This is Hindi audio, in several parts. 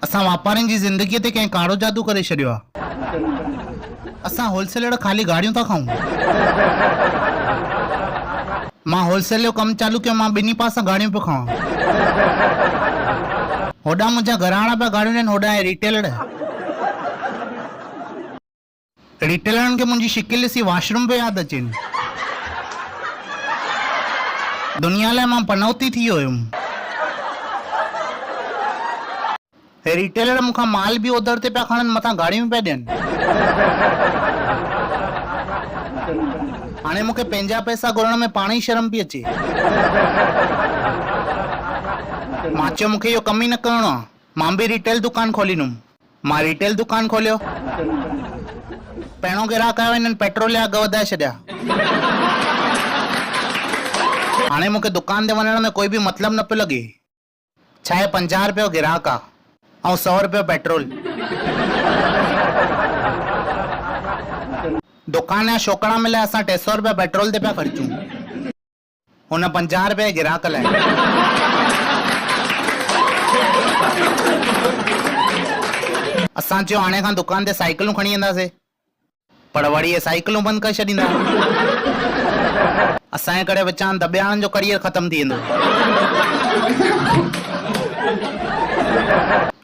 असां वापारियुनि जी ज़िंदगीअ ते कंहिं काड़ो जादू करे छॾियो आहे। असां होलसेलर ख़ाली गाड़ियूं था खाऊं। मां होलसेल जो कमु चालू कयो, मां ॿिन्ही पासां गाड़ियूं पियो खावां। होॾां मुंहिंजा घराणा पिया गाड़ियूं ॾियनि, होॾां रिटेलर। रिटेलरनि खे मुंहिंजी शिकिल ॾिसी वॉशरूम पियो यादि अचेनि। दुनिया लाइ मां पनौती थी वियो हुयुमि। हे रिटेलर मूंखां माल बि ओधर ते पिया खणनि, मथां गाड़ियूं पिया ॾियनि। हाणे मूंखे पंहिंजा पैसा घुरण में पाण ई शर्म पई अचे। मां चयो मूंखे इहो कमु ई न करिणो आहे। मां बि रिटेल दुकान खोलींदुमि। मां रिटेल दुकान खोलियो। पहिरियों ग्राहक आयो, हिननि पेट्रोल जा अघ वधाए छॾिया। हाणे मूंखे दुकान ते वञण में कोई बि मतिलबु न पियो लॻे। छा आहे, 50 रुपयो ग्राहक आहे ऐं 100 रुपयो पेट्रोल। दुकान जा छोकिरा मिलिया, असां 300 रुपया पेट्रोल ते पिया ख़र्चूं, हुन 50 रुपये ग्राहक लाइ। असां चयो हाणे खां दुकान ते साइकिलूं खणी वेंदासीं, पर वरी इहे साइकिलूं बंदि करे छॾींदा। असांजे करे विचां दॿियाणनि जो करियर ख़तम थी वेंदो।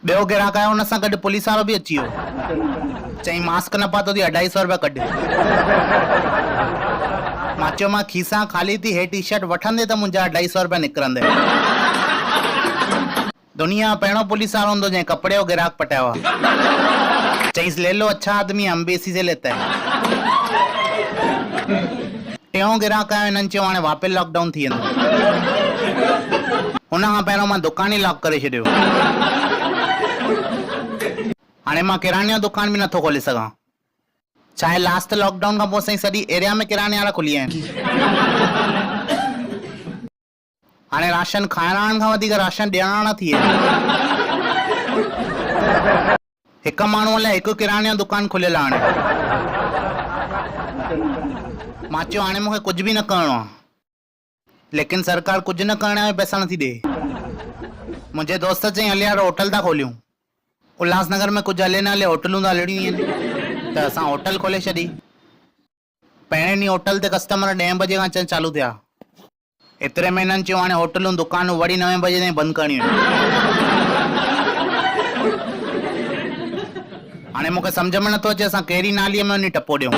ॿियो ग्राहक आयो, हुन सां गॾु पुलिस वारो बि अची वियो। चईं मास्क न पातो थी, 250 रुपया कढ। मां चयो मां खीसां ख़ाली थी, हे टी शर्ट वठंदे त मुंहिंजा 250 रुपया निकिरंदे। दुनिया पहिरियों पुलिस वारो हूंदो जंहिं कपिड़े जो ग्राहक पटायो आहे। चईंसि ले लो, अच्छा आदमी हम भी इसी से लेता है। टियों ग्राहक आयो, हिननि चयो हाणे वापसि लॉकडाउन थी वेंदो। हुन खां पहिरियों मां दुकान ई लॉक करे छॾियो। हाणे मां किराने जो दुकान बि नथो खोले सघां। छा आहे, लास्ट लॉकडाउन खां पोइ सॼी एरिया में किराने वारा खुली विया आहिनि। हाणे राशन खाइण खां वधीक राशन ॾियण थी विया। हिकु माण्हूअ लाइ हिकु किराने जो दुकान खुलियल आहे। हाणे मां चयो हाणे मूंखे कुझु बि न करिणो आहे, लेकिन सरकार कुझु न करण में पैसा नथी ॾे। मुंहिंजे दोस्त चई हले यार होटल था खोलियूं। उल्हासनगर में कुझु हले न हले होटलूं त हलणियूं आहिनि, त असां होटल खोले छॾी। पहिरें ॾींहुं होटल ते कस्टमर 10 बजे खां अचणु चालू थिया। एतिरे में हिननि चयो हाणे होटलूं दुकानूं वरी 9 बजे ताईं बंदि करणियूं आहिनि। हाणे मूंखे सम्झ में नथो अचे असां कहिड़ी नालीअ में वञी टपो ॾियूं।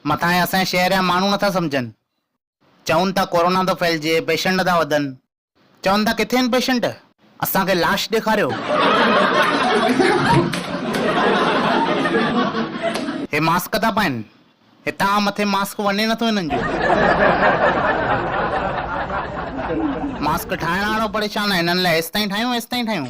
मथां असांजे शहर जा माण्हू नथा सम्झनि। चवनि था कोरोना थो फैलिजे, पेशेंट था वधनि। चवनि था किथे आहिनि पेशेंट, असांखे लाश ॾेखारियो। हे मास्क था पाइनि, हितां मथे मास्क वञे नथो हिननि जो। मास्क ठाहिण वारो परेशान आहे, हिननि लाइ एसिताईं ठाहियूं।